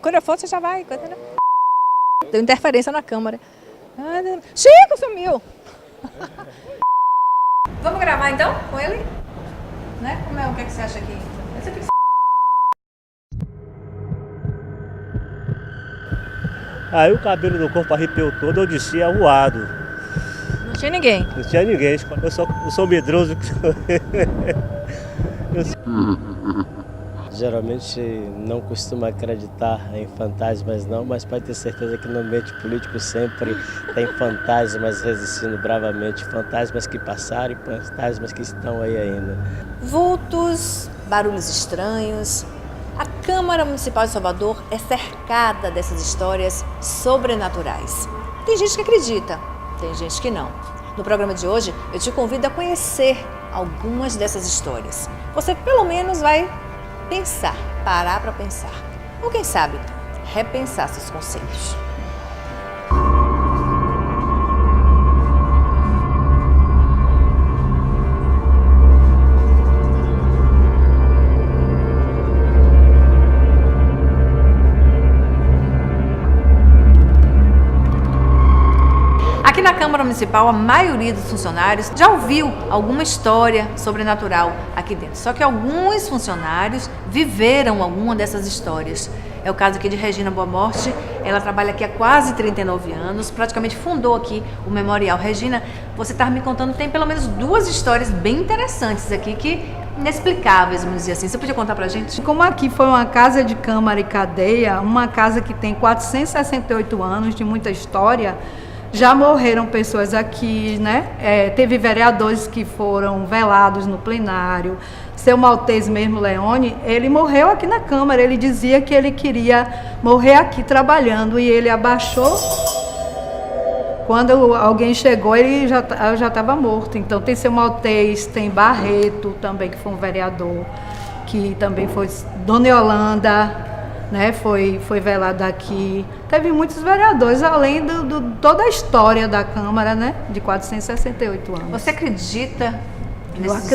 quando eu for, você já vai. Deu interferência na câmera. Chico sumiu! Vamos gravar então com ele? Né? Como é? O que, é que você acha aqui? Aí o cabelo do corpo arrepiou todo, eu descia voado. Não tinha ninguém. Não tinha ninguém, eu sou medroso. Geralmente não costumo acreditar em fantasmas não, mas pode ter certeza que no ambiente político sempre tem fantasmas resistindo bravamente, fantasmas que passaram e fantasmas que estão aí ainda. Vultos, barulhos estranhos. A Câmara Municipal de Salvador é cercada dessas histórias sobrenaturais. Tem gente que acredita, tem gente que não. No programa de hoje, eu te convido a conhecer algumas dessas histórias. Você pelo menos vai pensar, parar para pensar. Ou quem sabe, repensar seus conceitos. Aqui na Câmara Municipal, a maioria dos funcionários já ouviu alguma história sobrenatural aqui dentro. Só que alguns funcionários viveram alguma dessas histórias. É o caso aqui de Regina Boa Morte. Ela trabalha aqui há quase 39 anos, praticamente fundou aqui o Memorial. Regina, você estava me contando, tem pelo menos 2 histórias bem interessantes aqui, que inexplicáveis, vamos dizer assim. Você podia contar pra gente? Como aqui foi uma casa de câmara e cadeia, uma casa que tem 468 anos, de muita história, já morreram pessoas aqui, né? Teve vereadores que foram velados no plenário. Seu Maltese mesmo, Leone, ele morreu aqui na Câmara. Ele dizia que ele queria morrer aqui trabalhando e ele abaixou. Quando alguém chegou, ele já estava morto. Então tem seu Maltese, tem Barreto também, que foi um vereador, que também foi Dona Yolanda, né, foi velado aqui. Teve muitos vereadores, além de toda a história da Câmara, né, de 468 anos. Você acredita nesses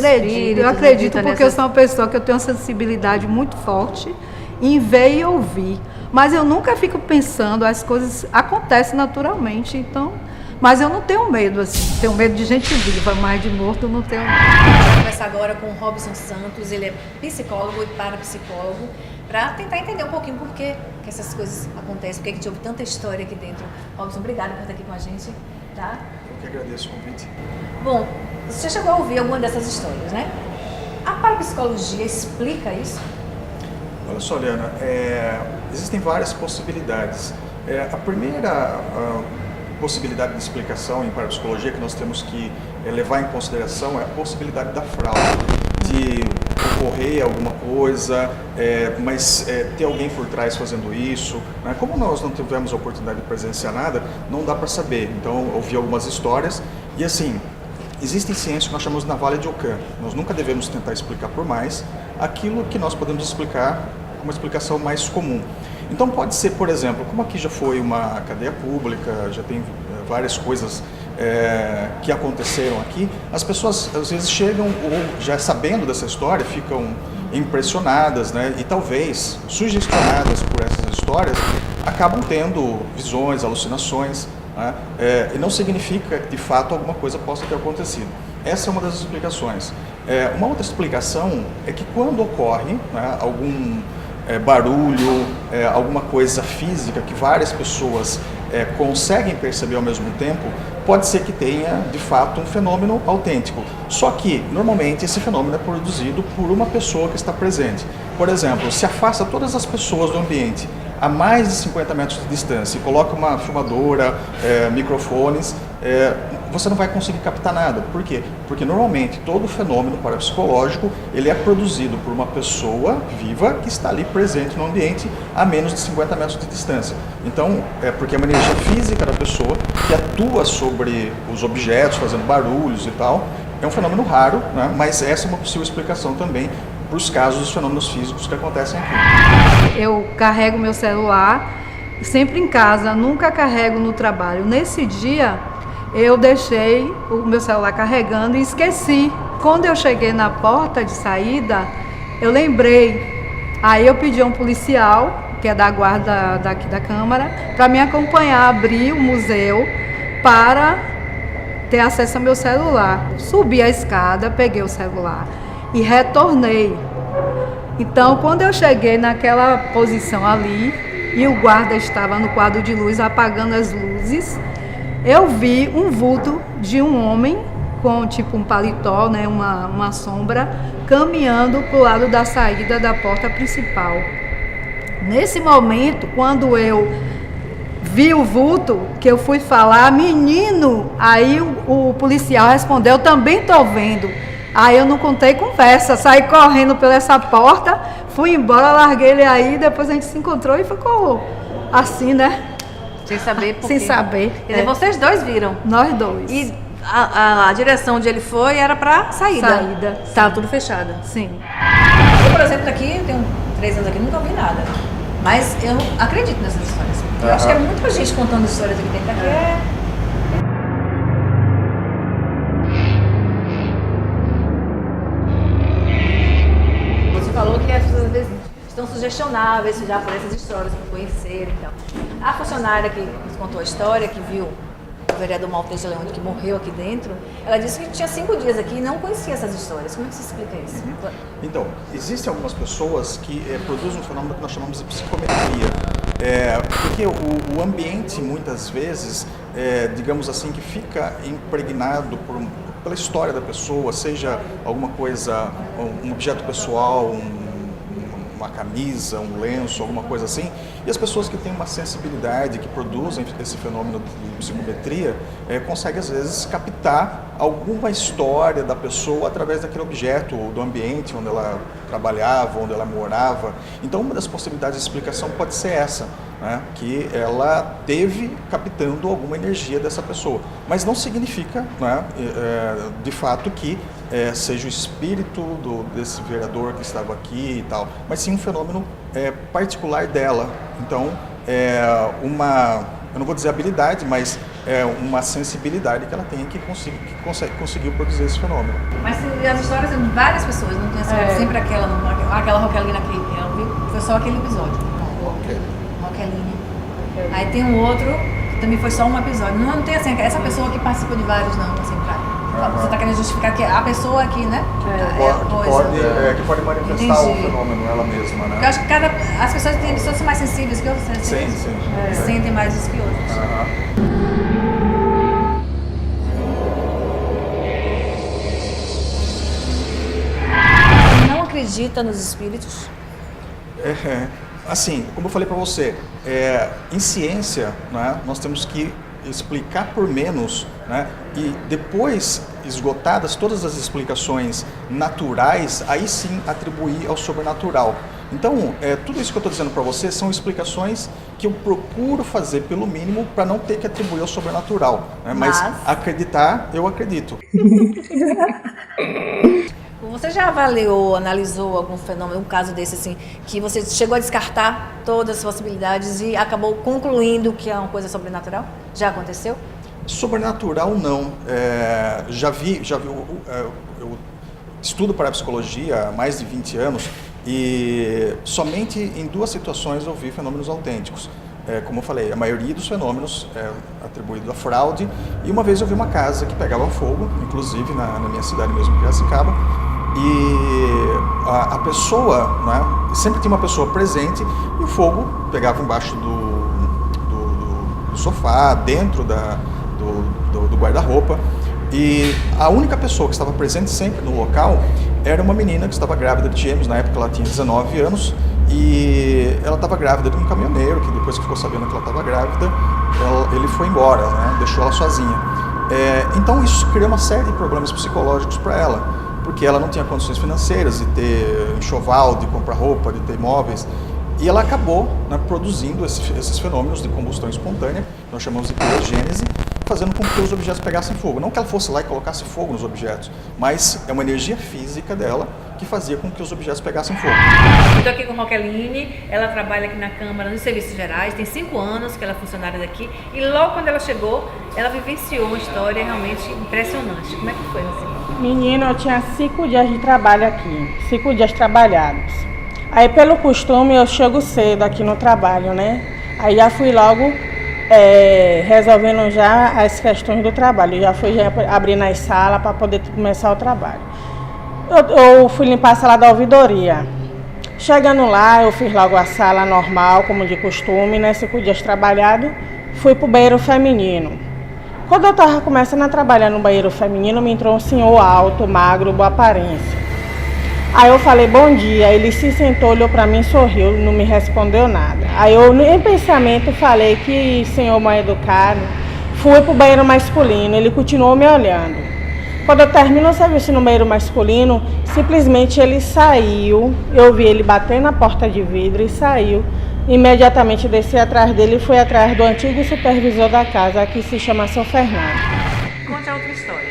Eu acredito porque eu sou uma pessoa que eu tenho uma sensibilidade muito forte em ver e ouvir. Mas eu nunca fico pensando, as coisas acontecem naturalmente, então... Mas eu não tenho medo, assim, tenho medo de gente viva, mas de morto eu não tenho medo. Vou conversar agora com o Robson Santos, ele é psicólogo e parapsicólogo, para tentar entender um pouquinho por que essas coisas acontecem, por que a gente ouve tanta história aqui dentro. Robson, obrigada por estar aqui com a gente, tá? Eu que agradeço o convite. Bom, você já chegou a ouvir alguma dessas histórias, né? A parapsicologia explica isso? Olha só, Liana, existem várias possibilidades. A primeira possibilidade de explicação em parapsicologia que nós temos que levar em consideração é a possibilidade da fraude, de ocorrer alguma coisa, mas ter alguém por trás fazendo isso, né? Como nós não tivemos a oportunidade de presenciar nada, não dá para saber. Então, ouvi algumas histórias e assim, existem ciências que nós chamamos de navalha de Ockham. Nós nunca devemos tentar explicar por mais aquilo que nós podemos explicar com uma explicação mais comum. Então pode ser, por exemplo, como aqui já foi uma cadeia pública, já tem várias coisas que aconteceram aqui, as pessoas às vezes chegam, ou já sabendo dessa história, ficam impressionadas, né? E talvez, sugestionadas por essas histórias, acabam tendo visões, alucinações, né? E não significa que de fato alguma coisa possa ter acontecido. Essa é uma das explicações. Uma outra explicação é que quando ocorre, né, algum barulho, alguma coisa física que várias pessoas conseguem perceber ao mesmo tempo, pode ser que tenha de fato um fenômeno autêntico. Só que normalmente esse fenômeno é produzido por uma pessoa que está presente. Por exemplo, se afasta todas as pessoas do ambiente a mais de 50 metros de distância e coloca uma filmadora, microfones, você não vai conseguir captar nada. Por quê? Porque normalmente todo fenômeno parapsicológico ele é produzido por uma pessoa viva que está ali presente no ambiente a menos de 50 metros de distância. Então, porque é uma energia física da pessoa que atua sobre os objetos, fazendo barulhos e tal. É um fenômeno raro, né? Mas essa é uma possível explicação também para os casos dos fenômenos físicos que acontecem aqui. Eu carrego meu celular sempre em casa, nunca carrego no trabalho. Nesse dia, eu deixei o meu celular carregando e esqueci. Quando eu cheguei na porta de saída, eu lembrei. Aí eu pedi a um policial que é da guarda daqui da Câmara, para me acompanhar a abrir o museu para ter acesso ao meu celular. Subi a escada, peguei o celular e retornei. Então, quando eu cheguei naquela posição ali e o guarda estava no quadro de luz apagando as luzes, eu vi um vulto de um homem com tipo um paletó, né, uma sombra, caminhando para o lado da saída da porta principal. Nesse momento, quando eu vi o vulto, que eu fui falar, menino, aí o policial respondeu, também estou vendo. Aí eu não contei conversa, saí correndo pela essa porta, fui embora, larguei ele aí, depois a gente se encontrou e ficou assim, né? Sem saber por quê. Sem saber. Quer dizer, vocês dois viram? Nós dois. E a direção onde ele foi era para saída. Saída. Estava tudo fechado. Sim. Eu, por exemplo, aqui, tenho 3 anos aqui, nunca ouvi nada. Mas eu acredito nessas histórias. Eu acho que é muita gente contando histórias aqui dentro. Aqui Você falou que as pessoas às vezes estão sugestionáveis já por essas histórias, por conhecer e tal. A funcionária que nos contou a história, que viu o vereador Maltese Leone, que morreu aqui dentro, ela disse que tinha 5 dias aqui e não conhecia essas histórias. Como é que você explica isso? Então, existem algumas pessoas que produzem um fenômeno que nós chamamos de psicometria. Porque o ambiente, muitas vezes, digamos assim, que fica impregnado pela história da pessoa, seja alguma coisa, um objeto pessoal, uma camisa, um lenço, alguma coisa assim, e as pessoas que têm uma sensibilidade, que produzem esse fenômeno de psicometria, conseguem às vezes captar alguma história da pessoa através daquele objeto, do ambiente onde ela trabalhava, onde ela morava. Então uma das possibilidades de explicação pode ser essa, né? Que ela teve captando alguma energia dessa pessoa, mas não significa, né, de fato que seja o espírito desse vereador que estava aqui e tal, mas sim um fenômeno particular dela. Então, eu não vou dizer habilidade, mas uma sensibilidade que ela tem que conseguiu produzir esse fenômeno. Mas as histórias de várias pessoas, não tem sempre aquela Roquelina que ela viu, foi só aquele episódio. Roqueline. Aí tem um outro que também foi só um episódio. Não tem assim, essa pessoa que participou de vários, não, assim, você está querendo justificar que a pessoa aqui, né? Que pode manifestar o fenômeno ela mesma, né? Eu acho que as pessoas são mais sensíveis que outras, sim. Sentem mais isso que outros. Não acredita nos espíritos? Assim, como eu falei para você, em ciência, né, nós temos que explicar por menos, né, e depois, esgotadas todas as explicações naturais, aí sim atribuir ao sobrenatural. Então, tudo isso que eu estou dizendo para você são explicações que eu procuro fazer pelo mínimo para não ter que atribuir ao sobrenatural, né, mas acreditar, eu acredito. Você já avaliou, analisou algum fenômeno, um caso desse assim, que você chegou a descartar todas as possibilidades e acabou concluindo que é uma coisa sobrenatural? Já aconteceu? Sobrenatural não. Já vi, eu estudo parapsicologia há mais de 20 anos e somente em 2 situações eu vi fenômenos autênticos. Como eu falei, a maioria dos fenômenos é atribuído à fraude, e uma vez eu vi uma casa que pegava fogo, inclusive na minha cidade mesmo, Piracicaba, e a pessoa, né, sempre tinha uma pessoa presente e o fogo pegava embaixo do sofá, dentro do guarda-roupa, e a única pessoa que estava presente sempre no local era uma menina que estava grávida de gêmeos. Na época ela tinha 19 anos e ela estava grávida de um caminhoneiro que depois que ficou sabendo que ela estava grávida, ele foi embora, né, deixou ela sozinha. Então isso criou uma série de problemas psicológicos para ela, porque ela não tinha condições financeiras de ter enxoval, de comprar roupa, de ter imóveis, e ela acabou, né, produzindo esses fenômenos de combustão espontânea, que nós chamamos de pirogênese, fazendo com que os objetos pegassem fogo. Não que ela fosse lá e colocasse fogo nos objetos, mas é uma energia física dela que fazia com que os objetos pegassem fogo. Estou aqui com a Roqueline, ela trabalha aqui na Câmara nos Serviços Gerais, tem 5 anos que ela é funcionária daqui, e logo quando ela chegou, ela vivenciou uma história realmente impressionante. Como é que foi, assim? Menina, eu tinha 5 dias de trabalho aqui, 5 dias trabalhados. Aí, pelo costume, eu chego cedo aqui no trabalho, né? Aí já fui logo resolvendo já as questões do trabalho. Já fui abrindo as salas para poder começar o trabalho. Eu fui limpar a sala da ouvidoria. Chegando lá, eu fiz logo a sala normal, como de costume, né? 5 dias trabalhado, fui pro banheiro feminino. Quando eu estava começando a trabalhar no banheiro feminino, me entrou um senhor alto, magro, boa aparência. Aí eu falei, bom dia, ele se sentou, olhou para mim, sorriu, não me respondeu nada. Aí eu, em pensamento, falei que senhor mal educado, fui pro banheiro masculino, ele continuou me olhando. Quando eu termino o serviço no banheiro masculino, simplesmente ele saiu, eu vi ele bater na porta de vidro e saiu. Imediatamente desci atrás dele e fui atrás do antigo supervisor da casa, que se chama São Fernando. Conte a outra história.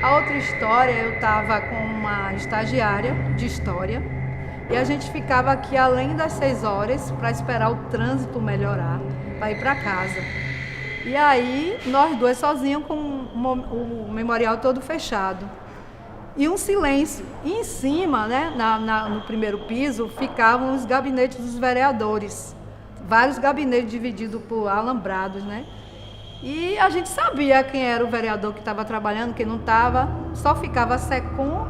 A outra história, eu estava com uma estagiária de história e a gente ficava aqui além das 6 horas para esperar o trânsito melhorar, para ir para casa. E aí, nós dois sozinhos com o memorial todo fechado. E um silêncio. E em cima, né, no primeiro piso, ficavam os gabinetes dos vereadores. Vários gabinetes divididos por alambrados, né? E a gente sabia quem era o vereador que estava trabalhando, quem não estava. Só ficava a SECOM,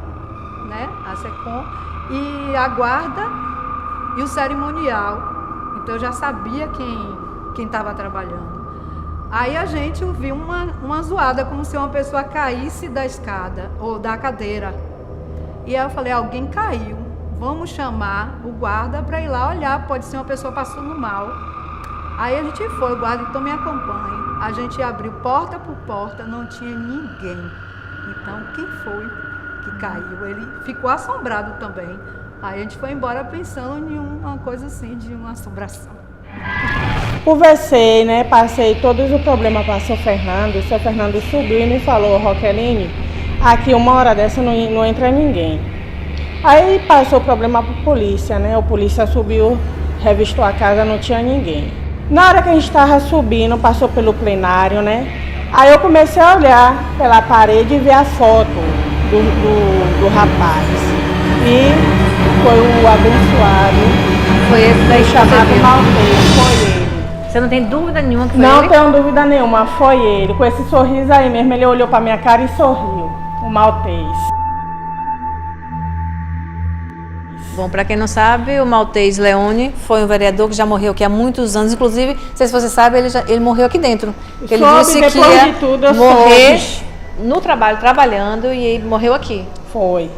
né? A SECOM e a guarda e o cerimonial. Então eu já sabia quem estava trabalhando. Aí a gente ouviu uma zoada, como se uma pessoa caísse da escada ou da cadeira. E aí eu falei, alguém caiu, vamos chamar o guarda para ir lá olhar, pode ser uma pessoa passando mal. Aí a gente foi, o guarda, então me acompanhe. A gente abriu porta por porta, não tinha ninguém. Então quem foi que caiu? Ele ficou assombrado também. Aí a gente foi embora pensando em uma coisa assim, de uma assombração. Conversei, né? Passei todos os problemas para o seu Fernando. O seu Fernando subiu e me falou, Roqueline, aqui 1 hora dessa não entra ninguém. Aí passou o problema para a polícia, né? O polícia subiu, revistou a casa, não tinha ninguém. Na hora que a gente estava subindo, passou pelo plenário, né? Aí eu comecei a olhar pela parede e ver a foto do rapaz. E foi o abençoado, Foi esse daí que chamado você Maltês, foi ele. Você não tem dúvida nenhuma que foi Não ele? tenho dúvida nenhuma, foi ele. Com esse sorriso aí mesmo, ele olhou para minha cara e sorriu, o Maltês. Bom, para quem não sabe, o Maltês Leone foi um vereador que já morreu aqui há muitos anos. Inclusive, não sei se você sabe, ele morreu aqui dentro. Ele disse que ia de tudo, eu morrer soube. no trabalho, trabalhando, e ele morreu aqui. Foi.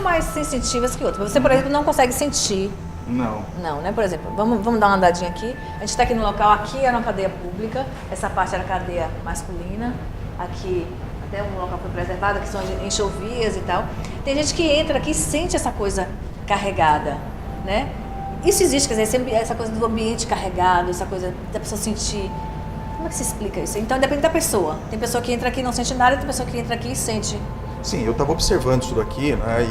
Mais sensitivas que outras. Você, por exemplo, não consegue sentir. Não. Não, né? Por exemplo, vamos dar uma andadinha aqui. A gente está aqui no local, aqui era uma cadeia pública, essa parte era cadeia masculina, aqui até um local foi preservado, que são enxovias e tal. Tem gente que entra aqui e sente essa coisa carregada, né? Isso existe, quer dizer, sempre essa coisa do ambiente carregado, essa coisa da pessoa sentir. Como é que se explica isso? Então depende da pessoa. Tem pessoa que entra aqui e não sente nada, tem pessoa que entra aqui e sente. Sim, eu estava observando isso daqui, né,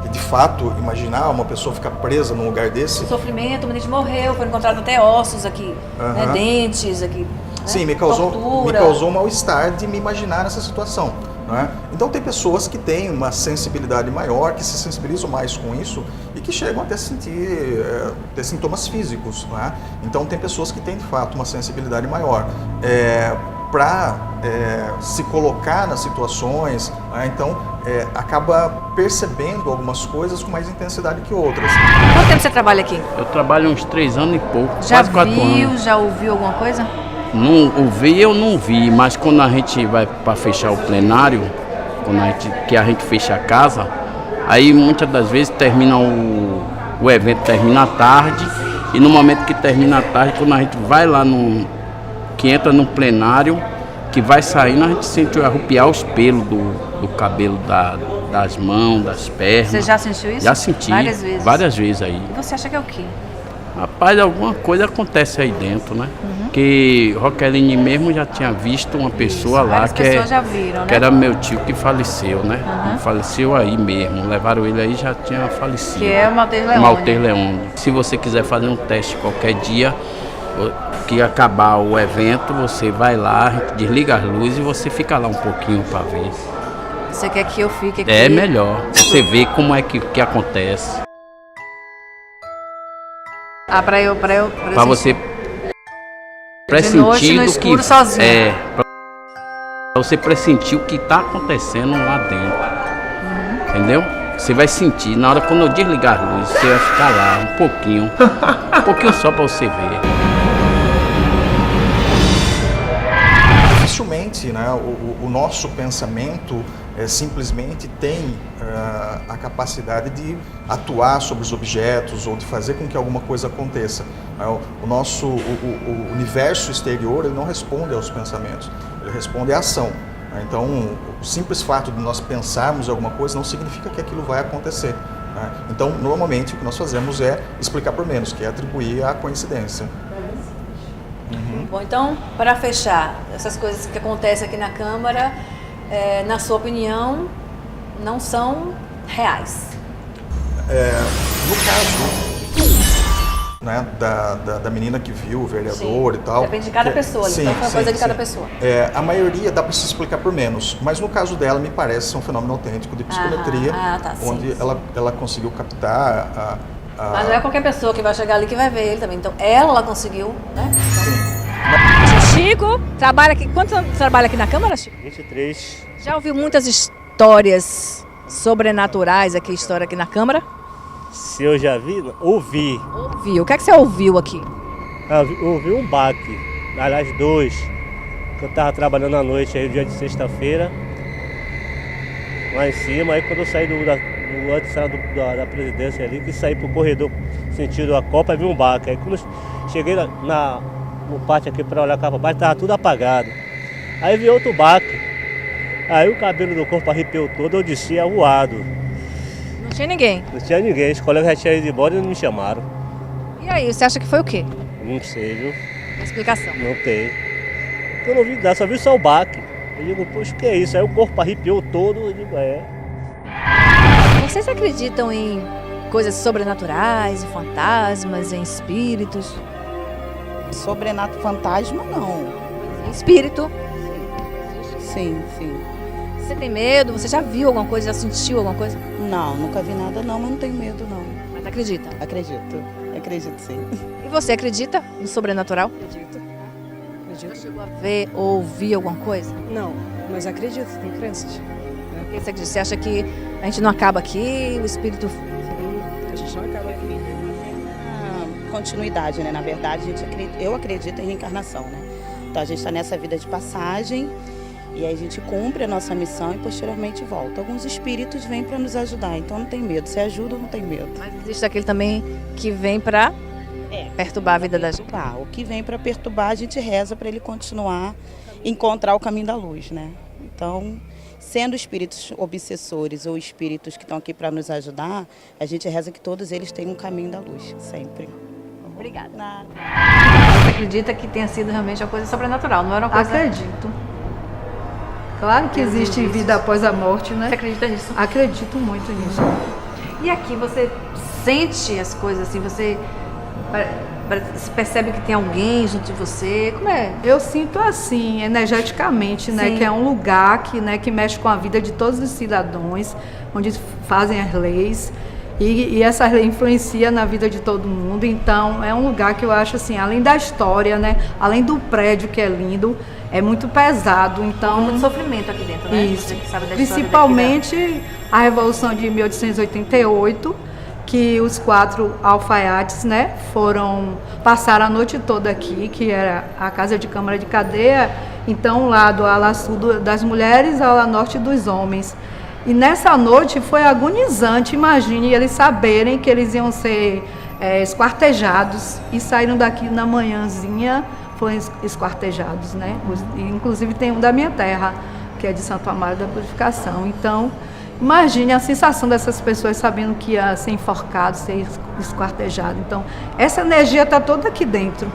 e de fato, imaginar uma pessoa ficar presa num lugar desse... O sofrimento, muita gente morreu, foram encontrados até ossos aqui, né, dentes aqui. Né? Sim, me causou um mal-estar de me imaginar nessa situação. Né? Então tem pessoas que têm uma sensibilidade maior, que se sensibilizam mais com isso e que chegam até sentir ter sintomas físicos. Né? Então tem pessoas que têm de fato uma sensibilidade maior. Para se colocar nas situações, né? Então acaba percebendo algumas coisas com mais intensidade que outras. Quanto tempo você trabalha aqui? Eu trabalho uns 3 anos e pouco, Já quase 4 anos. Já ouviu alguma coisa? Não ouvi, eu não vi, mas quando a gente vai para fechar o plenário, que a gente fecha a casa, aí muitas das vezes termina o evento termina à tarde, e no momento que termina à tarde, quando a gente vai lá que entra no plenário, que vai saindo, a gente sente arrupiar os pelos do cabelo das mãos, das pernas. Você já sentiu isso? Já senti. Várias vezes? Várias vezes aí. E você acha que é o quê? Rapaz, alguma coisa acontece aí dentro, né? Que Roqueline mesmo já tinha visto uma pessoa lá Várias pessoas já viram, né? que era meu tio que faleceu, né? Faleceu aí mesmo, levaram ele aí, já tinha falecido. Que é o Maltês Leone. Maltês Leone. Se você quiser fazer um teste qualquer dia, que acabar o evento, você vai lá, desliga as luzes e você fica lá um pouquinho para ver. Você quer que eu fique aqui? É melhor, você vê como é que acontece. Pra Você de noite, pressentir no do escuro, que sozinho. pra você pressentir o que está acontecendo lá dentro. Entendeu? Você vai sentir, na hora quando eu desligar as luzes, você vai ficar lá um pouquinho só para você ver. Dificilmente, né, o nosso pensamento simplesmente tem a capacidade de atuar sobre os objetos ou de fazer com que alguma coisa aconteça. O nosso o universo exterior, ele não responde aos pensamentos, ele responde à ação. Então, o simples fato de nós pensarmos alguma coisa não significa que aquilo vai acontecer. Então, normalmente, o que nós fazemos é explicar por menos, que é atribuir à coincidência. Bom, então, para fechar, essas coisas que acontecem aqui na Câmara, na sua opinião, não são reais? No caso, né, da menina que viu, o vereador, sim, e tal... Depende de cada pessoa, sim, então foi uma coisa de cada sim. pessoa. A maioria dá para se explicar por menos, mas no caso dela, me parece ser um fenômeno autêntico de psicometria, onde ela conseguiu captar Mas não é qualquer pessoa que vai chegar ali que vai ver ele também, então ela conseguiu, né? Chico, trabalha aqui. Quanto tempo trabalha aqui na Câmara, Chico? 23. Já ouviu muitas histórias sobrenaturais aqui, história aqui na Câmara? Se eu já vi, ouvi. Ouviu. O que é que você ouviu aqui? Ouvi um baque, aliás, 2. Que eu estava trabalhando à noite, aí, dia de sexta-feira, lá em cima. Aí quando eu saí antes da presidência ali, que saí pro corredor sentido a Copa, vi um baque. Aí quando eu cheguei no pátio aqui para olhar cá para baixo, estava tudo apagado. Aí vi outro baque. Aí o cabelo do corpo arrepiou todo, eu desci voado. Não tinha ninguém? Não tinha ninguém, os colegas já tinham ido embora e não me chamaram. E aí, você acha que foi o quê? Não sei, viu? Uma explicação. Não tem. Eu não vi nada, só vi só o baque. Eu digo, poxa, o que é isso? Aí o corpo arrepiou todo, eu digo, Vocês acreditam em coisas sobrenaturais, em fantasmas, em espíritos? Fantasma, não. Em espírito? Sim. Você tem medo? Você já viu alguma coisa? Já sentiu alguma coisa? Não, nunca vi nada não, mas não tenho medo não. Mas acredita? Acredito sim. E você acredita no sobrenatural? Acredito. Já chegou a ver ou ouvir alguma coisa? Não, mas acredito, tenho crenças. O que você acredita? Você acha que a gente não acaba aqui, o espírito... A gente não acaba aqui. Continuidade, né? Na verdade, eu acredito em reencarnação, né? Então a gente está nessa vida de passagem e aí a gente cumpre a nossa missão e posteriormente volta. Alguns espíritos vêm para nos ajudar, então não tem medo. Se ajuda, não tem medo. Mas existe aquele também que vem para perturbar a vida da gente. O que vem para perturbar, a gente reza para ele continuar, encontrar o caminho da luz, né? Então, sendo espíritos obsessores ou espíritos que estão aqui para nos ajudar, a gente reza que todos eles tenham um caminho da luz, sempre. Obrigada. Nada. Você acredita que tenha sido realmente uma coisa sobrenatural, não era uma coisa... Acredito. Claro que existe vida após a morte, né? Você acredita nisso? Acredito muito nisso. E aqui você sente as coisas assim, você percebe que tem alguém junto de você, como é? Eu sinto assim, energeticamente, né? Sim. Que é um lugar que mexe com a vida de todos os cidadãos, onde fazem as leis. E essa lei influencia na vida de todo mundo, então é um lugar que eu acho assim, além da história, né, além do prédio que é lindo, é muito pesado, então... Muito sofrimento aqui dentro, né? Isso, sabe da principalmente a Revolução de 1888, que os 4 alfaiates, né, passaram a noite toda aqui, que era a Casa de Câmara de Cadeia, então lá do ala sul das mulheres ao ala norte dos homens. E nessa noite foi agonizante, imagine eles saberem que eles iam ser esquartejados e saíram daqui na manhãzinha, foram esquartejados, né? Inclusive tem um da minha terra, que é de Santo Amaro da Purificação. Então, Imagine a sensação dessas pessoas sabendo que ia ser enforcado, ser esquartejado. Então, essa energia está toda aqui dentro.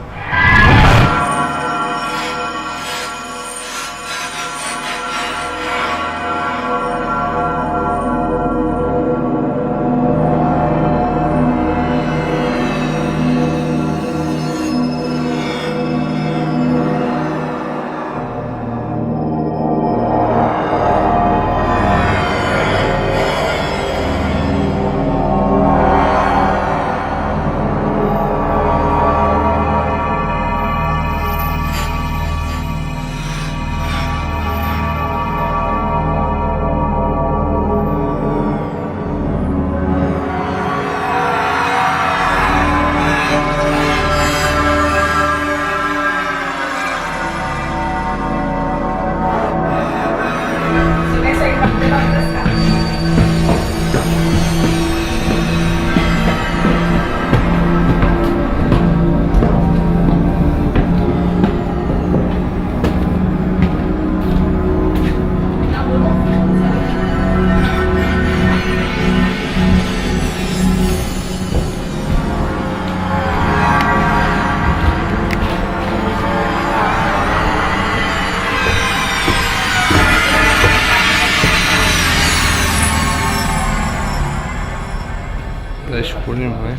Deixa por nenhum, né?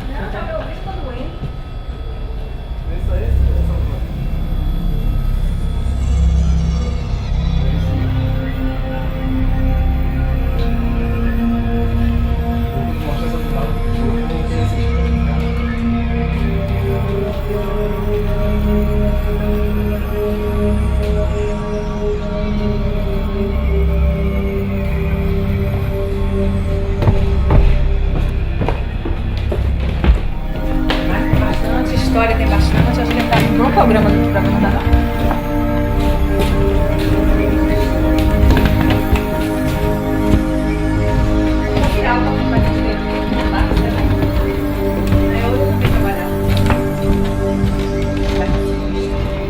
História tem bastante, acho que está um bom programa do programa da Dá.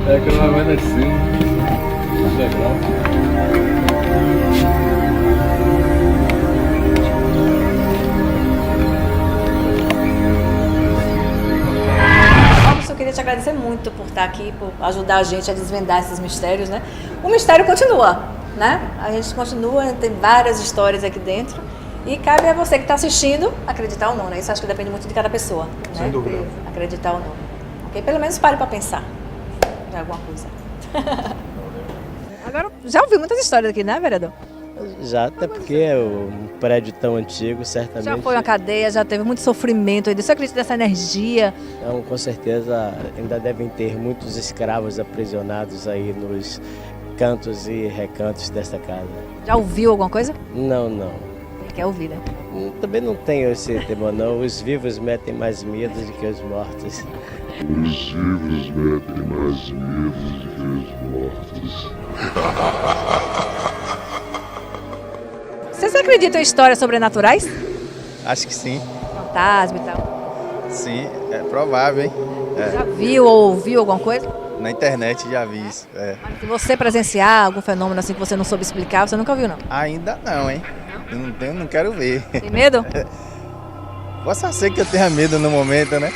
É que ela vai descer. Legal. Eu queria te agradecer muito por estar aqui, por ajudar a gente a desvendar esses mistérios, né? O mistério continua, né? A gente continua, tem várias histórias aqui dentro e cabe a você que está assistindo acreditar ou não, né? Isso acho que depende muito de cada pessoa, Sem né? dúvida. Acreditar ou não. Ok? Pelo menos pare para pensar em alguma coisa. Agora, já ouviu muitas histórias aqui, né, vereador? Já, até porque é um prédio tão antigo, certamente. Já foi uma cadeia, já teve muito sofrimento aí. Você acredita nessa energia? Então, com certeza, ainda devem ter muitos escravos aprisionados aí nos cantos e recantos desta casa. Já ouviu alguma coisa? Não. Ele quer ouvir, né? Também não tenho esse temor, não. Os vivos metem mais medo do que os mortos. Os vivos metem mais medo do que os mortos. Vocês acreditam em histórias sobrenaturais? Acho que sim. Fantasma e tal. Sim, é provável, hein? Já viu ou ouviu alguma coisa? Na internet já vi isso. Mas se você presenciar algum fenômeno assim que você não soube explicar, você nunca viu, não? Ainda não, hein? Eu não quero ver. Tem medo? Possa ser que eu tenha medo no momento, né?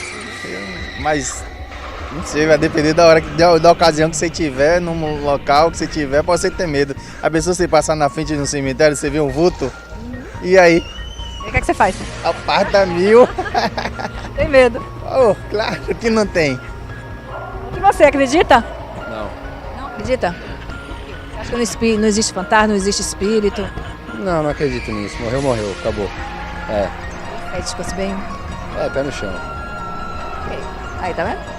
Mas não sei, vai depender da hora, da ocasião que você tiver, no local que você tiver, pode ser ter medo. A pessoa, você passar na frente de um cemitério, você vê um vulto, e aí? E o que é que você faz? Aparta mil. Tem medo? Oh, claro que não tem. E você, acredita? Não. Não acredita? Você acha que não existe fantasma, não existe espírito? Não acredito nisso. Morreu, acabou. Aí descanse bem. Pé no chão. Ok. Aí, tá vendo?